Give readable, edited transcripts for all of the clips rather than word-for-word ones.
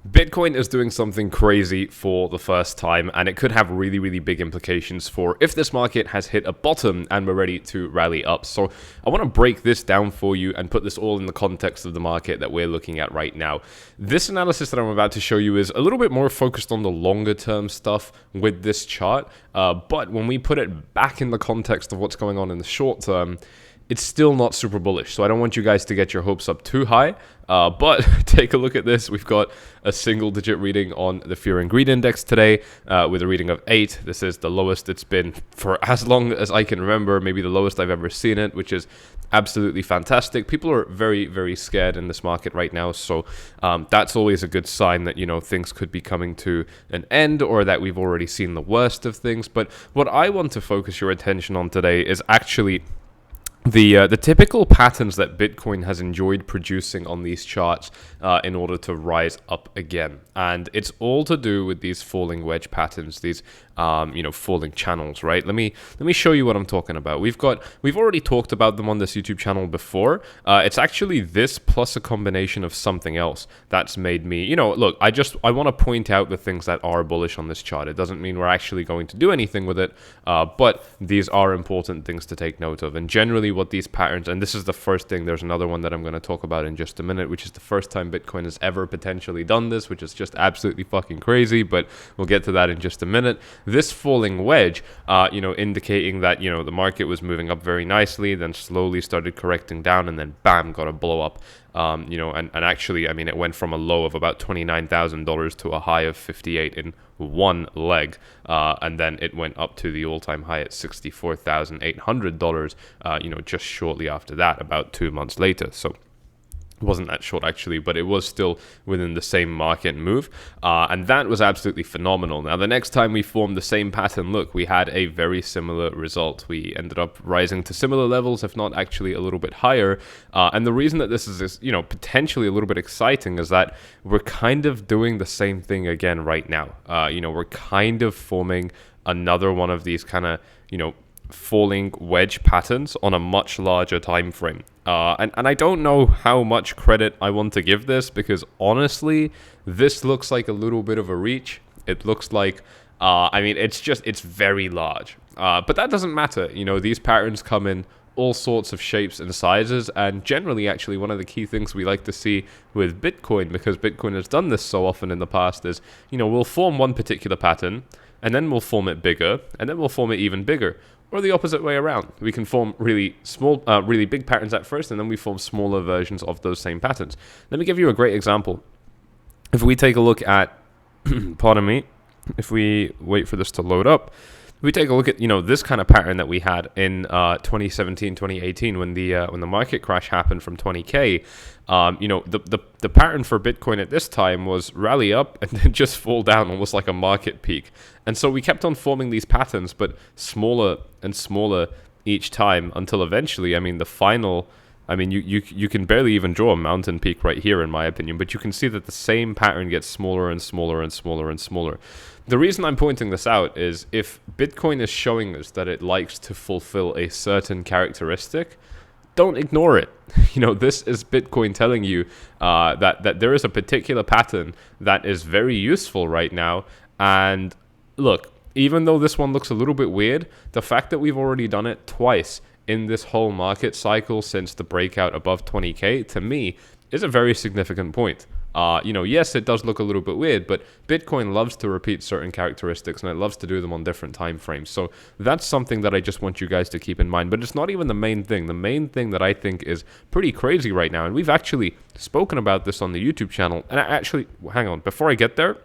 Bitcoin is doing something crazy for the first time, and it could have really, really big implications for if this market has hit a bottom and we're ready to rally up. So I want to break this down for you and put this all in the context of the market that we're looking at right now. This analysis that I'm about to show you is a little bit more focused on the longer term stuff with this chart, but when we put it back in the context of what's going on in the short term, it's still not super bullish. So I don't want you guys to get your hopes up too high. But take a look at this. We've got a single digit reading on the Fear and Greed Index today with a reading of 8. This is the lowest it's been for as long as I can remember, maybe the lowest I've ever seen it, which is absolutely fantastic. People are very, very scared in this market right now. So that's always a good sign that, you know, things could be coming to an end or that we've already seen the worst of things. But what I want to focus your attention on today is actually the typical patterns that Bitcoin has enjoyed producing on these charts in order to rise up again. And it's all to do with these falling wedge patterns, these falling channels, right? Let me show you what I'm talking about. We've already talked about them on this YouTube channel before. It's actually this plus a combination of something else that's made me, look, I want to point out the things that are bullish on this chart. It doesn't mean we're actually going to do anything with it, but these are important things to take note of. And generally what these patterns, and this is the first thing, there's another one that I'm going to talk about in just a minute, which is the first time Bitcoin has ever potentially done this, which is just absolutely fucking crazy, but we'll get to that in just a minute. This falling wedge, indicating that, the market was moving up very nicely, then slowly started correcting down, and then bam, got a blow up. And actually, I mean, it went from a low of about $29,000 to a high of 58 in one leg. And then it went up to the all-time high at $64,800, just shortly after that, about 2 months later. So it wasn't that short actually, but it was still within the same market move. And that was absolutely phenomenal. Now, the next time we formed the same pattern, look, we had a very similar result. We ended up rising to similar levels, if not actually a little bit higher. And the reason that this is, potentially a little bit exciting is that we're kind of doing the same thing again right now. We're kind of forming another one of these kind of, falling wedge patterns on a much larger time frame. And I don't know how much credit I want to give this, because honestly, this looks like a little bit of a reach. It looks like, it's very large. But that doesn't matter. These patterns come in all sorts of shapes and sizes, and generally, actually, one of the key things we like to see with Bitcoin, because Bitcoin has done this so often in the past, is, we'll form one particular pattern, and then we'll form it bigger, and then we'll form it even bigger. Or the opposite way around. We can form really small, really big patterns at first, and then we form smaller versions of those same patterns. Let me give you a great example. If we take a look at, pardon me, if we wait for this to load up, if we take a look at, this kind of pattern that we had in 2017, 2018, when the market crash happened from 20K, the pattern for Bitcoin at this time was rally up and then just fall down, almost like a market peak. And so we kept on forming these patterns, but smaller and smaller each time, until eventually, the final, you can barely even draw a mountain peak right here, in my opinion, but you can see that the same pattern gets smaller and smaller and smaller and smaller. The reason I'm pointing this out is if Bitcoin is showing us that it likes to fulfill a certain characteristic, don't ignore it. This is Bitcoin telling you that there is a particular pattern that is very useful right now. And look, even though this one looks a little bit weird, the fact that we've already done it twice in this whole market cycle since the breakout above 20K, to me, is a very significant point. Yes, it does look a little bit weird, but Bitcoin loves to repeat certain characteristics, and it loves to do them on different time frames. So that's something that I just want you guys to keep in mind. But it's not even the main thing. The main thing that I think is pretty crazy right now, and we've actually spoken about this on the YouTube channel. And hang on, before I get there,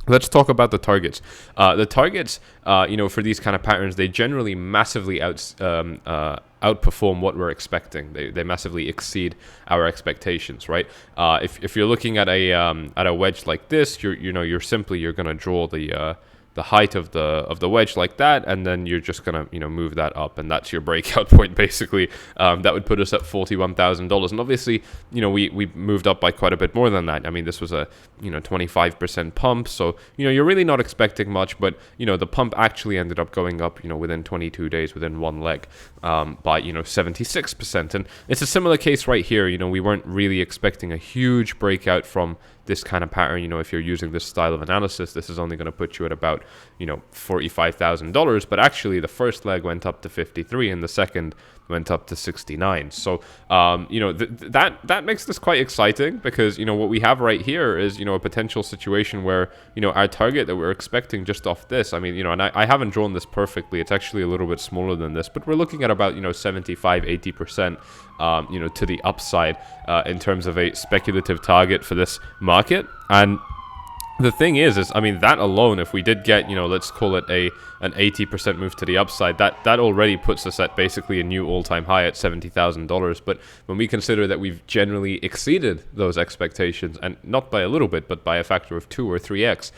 let's talk about the targets. The targets, for these kind of patterns, they generally massively outperform what we're expecting. They massively exceed our expectations, right? If you're looking at a wedge like this, you're going to draw the height of the wedge like that, and then you're just gonna move that up, and that's your breakout point basically. That would put us at $41,000, and obviously we moved up by quite a bit more than that. This was a 25% pump, so you're really not expecting much, but the pump actually ended up going up within 22 days, within one leg, by 76%. And it's a similar case right here. We weren't really expecting a huge breakout from this kind of pattern, you know, if you're using this style of analysis, this is only going to put you at about, you know, $45,000. But actually, the first leg went up to 53, and the second went up to 69. So, you know, that makes this quite exciting, because, you know, what we have right here is, you know, a potential situation where, you know, our target that we're expecting just off this, I mean, you know, and I haven't drawn this perfectly. It's actually a little bit smaller than this, but we're looking at about, you know, 75, 80%, you know, to the upside in terms of a speculative target for this market. And the thing is I mean, that alone, if we did get, you know, let's call it an 80% move to the upside, that already puts us at basically a new all-time high at $70,000. But when we consider that we've generally exceeded those expectations, and not by a little bit, but by a factor of 2 or 3x,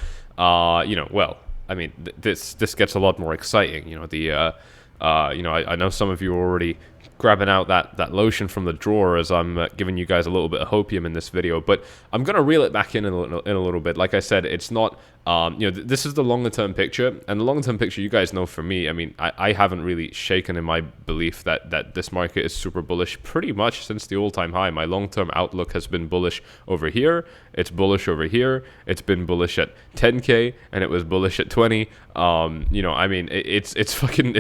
you know, well, I mean, this gets a lot more exciting. You know, you know, I know some of you are already grabbing out that lotion from the drawer as I'm giving you guys a little bit of hopium in this video, but I'm gonna reel it back in a little bit. Like I said, it's not, you know, this is the longer term picture, and the longer term picture, you guys know, for me, I mean, I haven't really shaken in my belief that this market is super bullish pretty much since the all-time high. My long-term outlook has been bullish over here, it's bullish over here, it's been bullish at 10k, and it was bullish at 20. You know, I mean, it's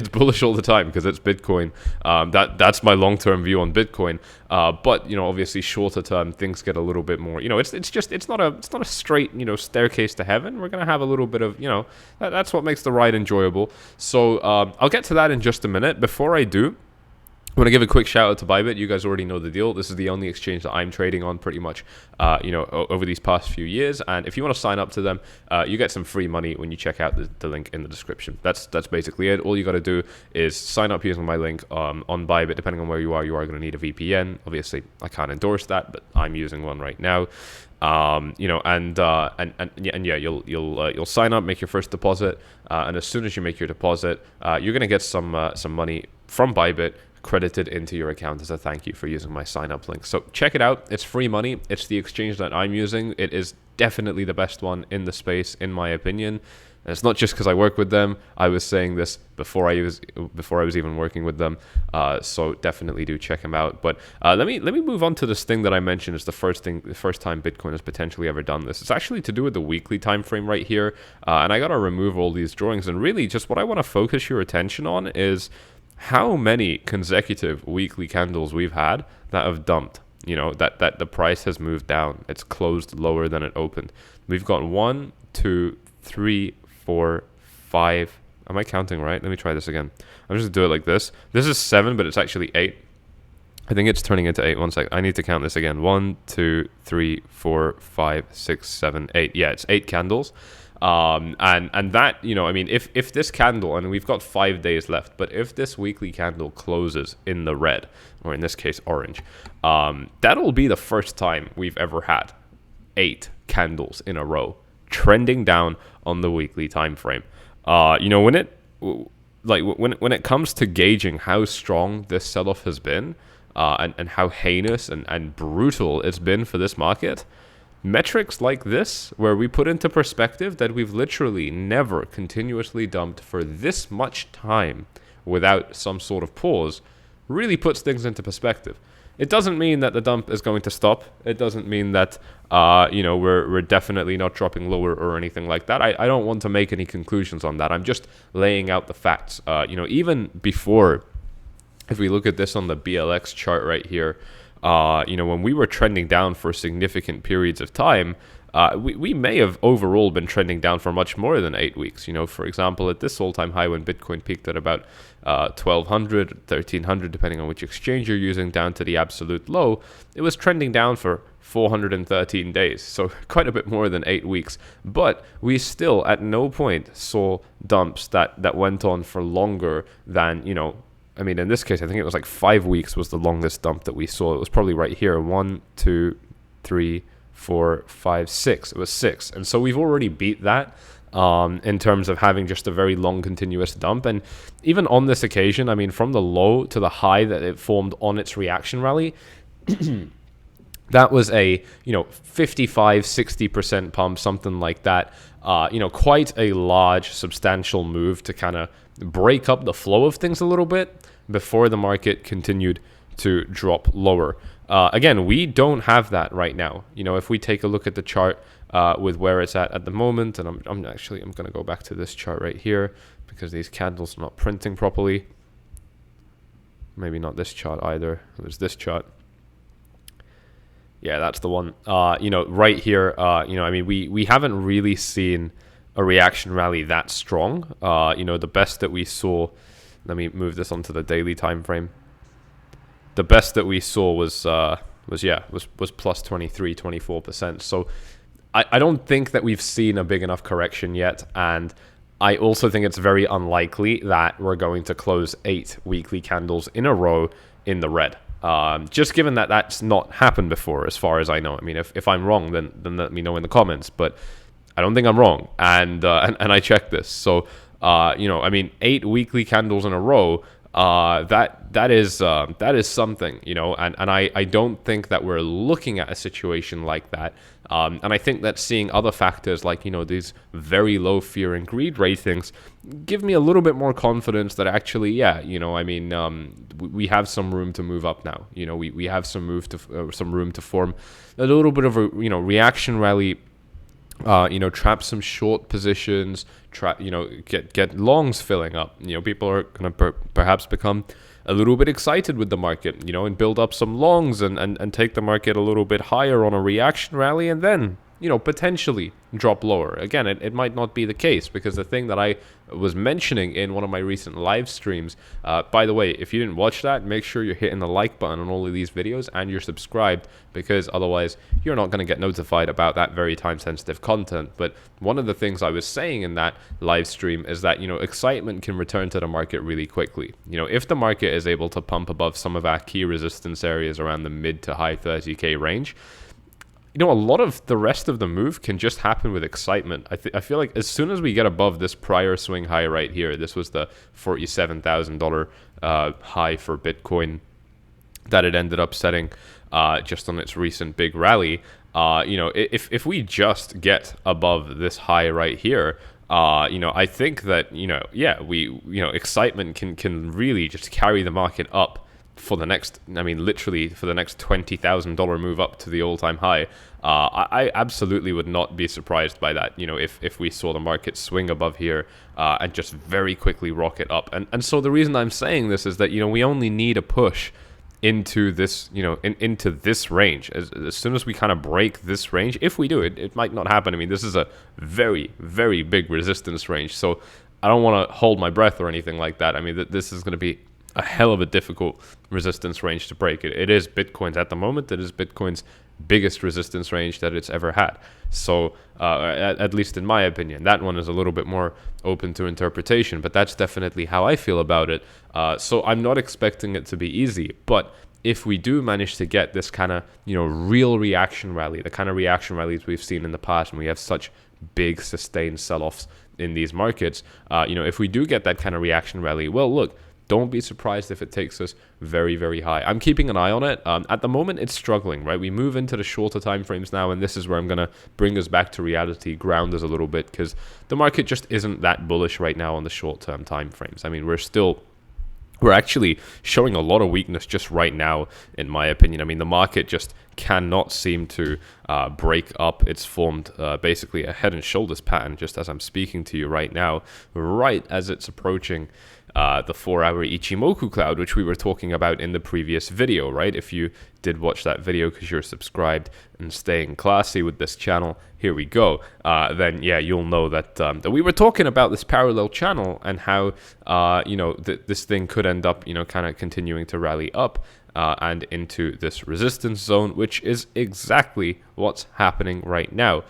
bullish all the time because it's Bitcoin. That's my long-term view on Bitcoin. But, you know, obviously shorter term things get a little bit more, you know, it's not a straight, you know, staircase to heaven. We're gonna have a little bit of, you know, that's what makes the ride enjoyable. So I'll get to that in just a minute. Before I do, I want to give a quick shout out to Bybit. You guys already know the deal. This is the only exchange that I'm trading on pretty much, you know, over these past few years. And if you want to sign up to them, you get some free money when you check out the link in the description. That's basically it. All you got to do is sign up using my link on Bybit. Depending on where you are going to need a VPN. Obviously, I can't endorse that, but I'm using one right now. You know, and yeah, you'll sign up, make your first deposit, and as soon as you make your deposit, you're gonna get some money from Bybit credited into your account as a thank you for using my sign up link. So check it out. It's free money. It's the exchange that I'm using. It is definitely the best one in the space, in my opinion. And it's not just because I work with them. I was saying this before I was even working with them. So definitely do check them out. But let me move on to this thing that I mentioned is the first time Bitcoin has potentially ever done this. It's actually to do with the weekly time frame right here. And I gotta remove all these drawings. And really, just what I want to focus your attention on is how many consecutive weekly candles we've had that have dumped. You know, that the price has moved down. It's closed lower than it opened. We've got 1, 2, 3, 4, 5. Am I counting right? Let me try this again. I'm just gonna do it like this. This is 7, but it's actually 8. I think it's turning into 8. 1 second. I need to count this again. 1, 2, 3, 4, 5, 6, 7, 8. Yeah, it's 8 candles. And that, you know, I mean, if this candle, and we've got 5 days left, but if this weekly candle closes in the red, or in this case orange, that'll be the first time we've ever had 8 candles in a row trending down on the weekly time frame. You know, when it comes to gauging how strong this sell-off has been, and how heinous and brutal it's been for this market, metrics like this, where we put into perspective that we've literally never continuously dumped for this much time without some sort of pause, really puts things into perspective. It doesn't mean that the dump is going to stop. It doesn't mean that, you know, we're definitely not dropping lower or anything like that. I don't want to make any conclusions on that. I'm just laying out the facts. You know, even before, if we look at this on the BLX chart right here, you know, when we were trending down for significant periods of time, we may have overall been trending down for much more than 8 weeks. You know, for example, at this all-time high when Bitcoin peaked at about 1,200, 1,300, depending on which exchange you're using, down to the absolute low, it was trending down for 413 days, so quite a bit more than 8 weeks. But we still at no point saw dumps that went on for longer than, you know, I mean, in this case, I think it was like 5 weeks was the longest dump that we saw. It was probably right here. 1, 2, 3, 4, 5, 6. It was 6. And so we've already beat that in terms of having just a very long continuous dump. And even on this occasion, I mean, from the low to the high that it formed on its reaction rally, that was a, you know, 55, 60% pump, something like that. You know, quite a large, substantial move to kind of break up the flow of things a little bit before the market continued to drop lower. again, we don't have that right now. If we take a look at the chart with where it's at the moment, and I'm going to go back to this chart right here because these candles are not printing properly. Maybe not this chart either. There's this chart. Yeah, that's the one. Right here, I mean, we haven't really seen a reaction rally that strong. The best that we saw, let me move this onto the daily time frame. The best that we saw was plus 23, 24%. So I don't think that we've seen a big enough correction yet, and I also think it's very unlikely that we're going to close 8 weekly candles in a row in the red. Just given that that's not happened before, as far as I know. I mean, if I'm wrong, then let me know in the comments. But I don't think I'm wrong, and I checked this. So I mean, 8 weekly candles in a row. That is something, and I don't think that we're looking at a situation like that. And I think that seeing other factors like, these very low fear and greed ratings give me a little bit more confidence that actually, I mean, we have some room to move up now. We have some room to form a little bit of a, reaction rally. Trap some short positions, get longs filling up. People are going to perhaps become a little bit excited with the market, and build up some longs and take the market a little bit higher on a reaction rally, and then, potentially drop lower. Again, it might not be the case, because the thing that I was mentioning in one of my recent live streams, by the way, if you didn't watch that, make sure you're hitting the like button on all of these videos and you're subscribed, because otherwise you're not going to get notified about that very time sensitive content. But one of the things I was saying in that live stream is that, excitement can return to the market really quickly. If the market is able to pump above some of our key resistance areas around the mid to high 30K range, a lot of the rest of the move can just happen with excitement. I feel like as soon as we get above this prior swing high right here, this was the $47,000 high for Bitcoin that it ended up setting just on its recent big rally. If we just get above this high right here, I think that, excitement can really just carry the market up for the next, literally for the next $20,000 move up to the all-time high. I absolutely would not be surprised by that, if we saw the market swing above here and just very quickly rocket up. And so the reason I'm saying this is that, we only need a push into this, into this range. As soon as we kind of break this range, if we do it, it might not happen. I mean, this is a very, very big resistance range. So I don't want to hold my breath or anything like that. I mean, this is going to be a hell of a difficult resistance range to break. It is Bitcoin's at the moment. It is Bitcoin's biggest resistance range that it's ever had. So at least in my opinion, that one is a little bit more open to interpretation, but that's definitely how I feel about it. So I'm not expecting it to be easy, but if we do manage to get this kind of, real reaction rally, the kind of reaction rallies we've seen in the past when we have such big sustained sell-offs in these markets, if we do get that kind of reaction rally, well, look, don't be surprised if it takes us very, very high. I'm keeping an eye on it. At the moment, it's struggling, right? We move into the shorter time frames now, and this is where I'm going to bring us back to reality, ground us a little bit, because the market just isn't that bullish right now on the short-term time frames. I mean, we're actually showing a lot of weakness just right now, in my opinion. I mean, the market just cannot seem to break up. It's formed basically a head and shoulders pattern just as I'm speaking to you right now, right as it's approaching the 4-hour Ichimoku cloud, which we were talking about in the previous video, right? If you did watch that video because you're subscribed and staying classy with this channel, here we go. Then yeah, you'll know that that we were talking about this parallel channel and how this thing could end up kind of continuing to rally up and into this resistance zone, which is exactly what's happening right now.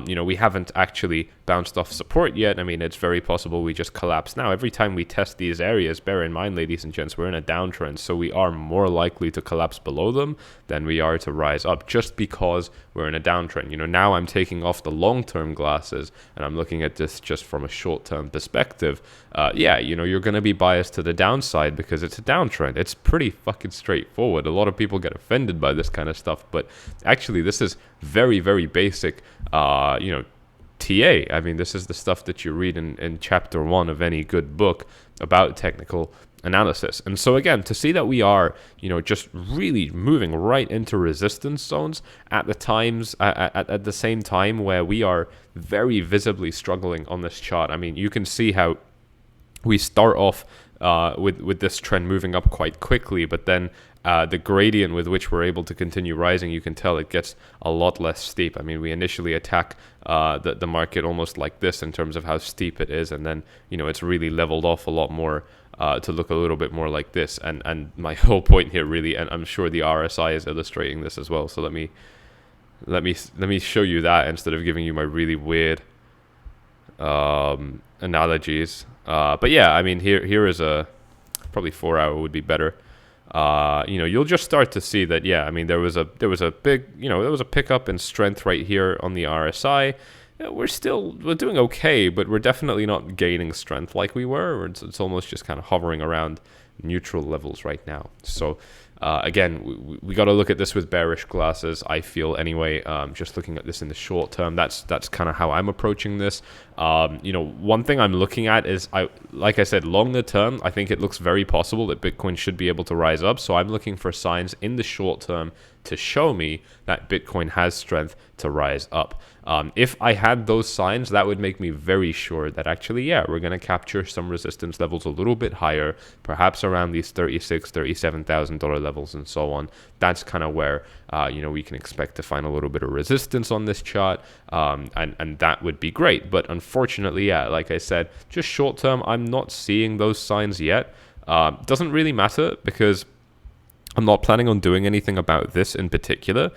We haven't actually bounced off support yet. I mean, it's very possible we just collapse now. Every time we test these areas, bear in mind, ladies and gents, we're in a downtrend, so we are more likely to collapse below them than we are to rise up, just because we're in a downtrend. Now I'm taking off the long-term glasses and I'm looking at this just from a short-term perspective. You're going to be biased to the downside because it's a downtrend. It's pretty fucking straightforward. A lot of people get offended by this kind of stuff, but actually this is very, very basic, TA. I mean, this is the stuff that you read in chapter 1 of any good book about technical analysis. And so again, to see that we are, just really moving right into resistance zones at the same time where we are very visibly struggling on this chart. I mean, you can see how we start off with this trend moving up quite quickly, but then the gradient with which we're able to continue rising, you can tell it gets a lot less steep. I mean, we initially attack the market almost like this in terms of how steep it is, and then it's really leveled off a lot more to look a little bit more like this. And my whole point here really, and I'm sure the RSI is illustrating this as well. So let me show you that instead of giving you my really weird analogies. But yeah, I mean, here is probably 4 hour would be better. You'll just start to see that, yeah, I mean, there was a big, there was a pickup in strength right here on the RSI. We're doing okay, but we're definitely not gaining strength like we were. It's almost just kind of hovering around neutral levels right now. So again, we got to look at this with bearish glasses, I feel anyway. Just looking at this in the short term, that's kind of how I'm approaching this. One thing I'm looking at is, like I said, longer term, I think it looks very possible that Bitcoin should be able to rise up. So I'm looking for signs in the short term to show me that Bitcoin has strength to rise up. If I had those signs, that would make me very sure that actually, yeah, we're going to capture some resistance levels a little bit higher, perhaps around these $36,000, $37,000 levels and so on. That's kind of where, we can expect to find a little bit of resistance on this chart, and that would be great. But unfortunately, yeah, like I said, just short term, I'm not seeing those signs yet. Doesn't really matter because I'm not planning on doing anything about this in particular.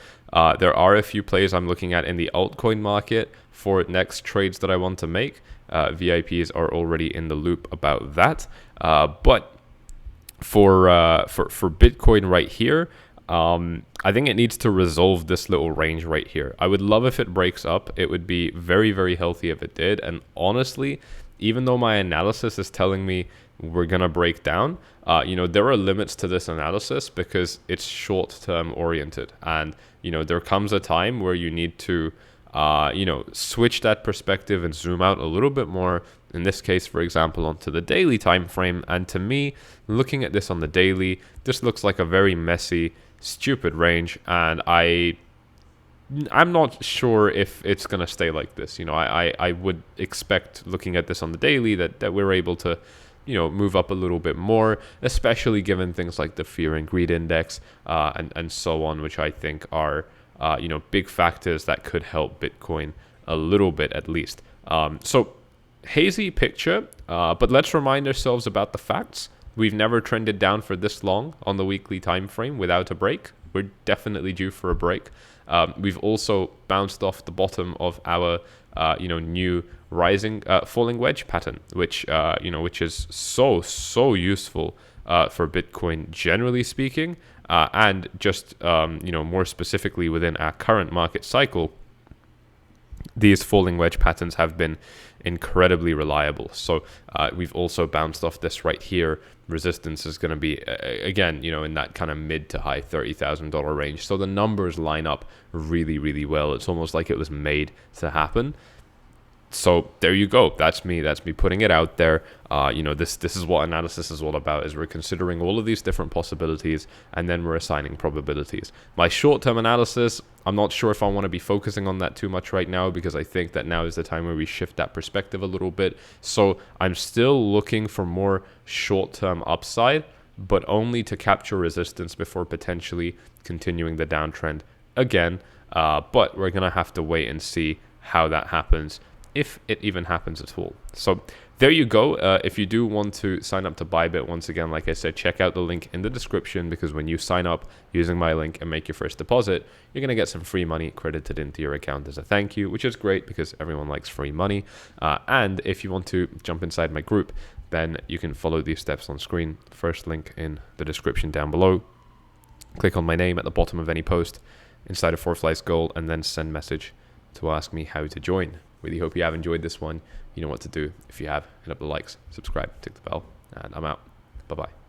There are a few plays I'm looking at in the altcoin market for next trades that I want to make. VIPs are already in the loop about that. But for Bitcoin right here, I think it needs to resolve this little range right here. I would love if it breaks up. It would be very, very healthy if it did. And honestly, even though my analysis is telling me we're going to break down, there are limits to this analysis because it's short-term oriented. And, there comes a time where you need to, switch that perspective and zoom out a little bit more. In this case, for example, onto the daily time frame. And to me, looking at this on the daily, this looks like a very messy, stupid range. And I'm not sure if it's going to stay like this. I would expect, looking at this on the daily, that we're able to move up a little bit more, especially given things like the fear and greed index and so on, which I think are big factors that could help Bitcoin a little bit at least. So hazy picture, but let's remind ourselves about the facts. We've never trended down for this long on the weekly time frame without a break. We're definitely due for a break. We've also bounced off the bottom of our new rising falling wedge pattern, which is so useful for Bitcoin generally speaking, and just more specifically within our current market cycle. These falling wedge patterns have been incredibly reliable. So we've also bounced off this right here. Resistance is going to be, again, in that kind of mid to high $30,000 range. So the numbers line up really, really well. It's almost like it was made to happen. So there you go. That's me putting it out there. This is what analysis is all about, is we're considering all of these different possibilities and then we're assigning probabilities. My short-term analysis, I'm not sure if I want to be focusing on that too much right now, because I think that now is the time where we shift that perspective a little bit. So I'm still looking for more short-term upside, but only to capture resistance before potentially continuing the downtrend again. But we're going to have to wait and see how that happens, if it even happens at all. So there you go. If you do want to sign up to Bybit, once again, like I said, check out the link in the description, because when you sign up using my link and make your first deposit, you're going to get some free money credited into your account as a thank you, which is great because everyone likes free money. And if you want to jump inside my group, then you can follow these steps on screen. First link in the description down below. Click on my name at the bottom of any post inside of 4Flies Gold, and then send message to ask me how to join. Really hope you have enjoyed this one. You know what to do. If you have, hit up the likes, subscribe, tick the bell, and I'm out. Bye-bye.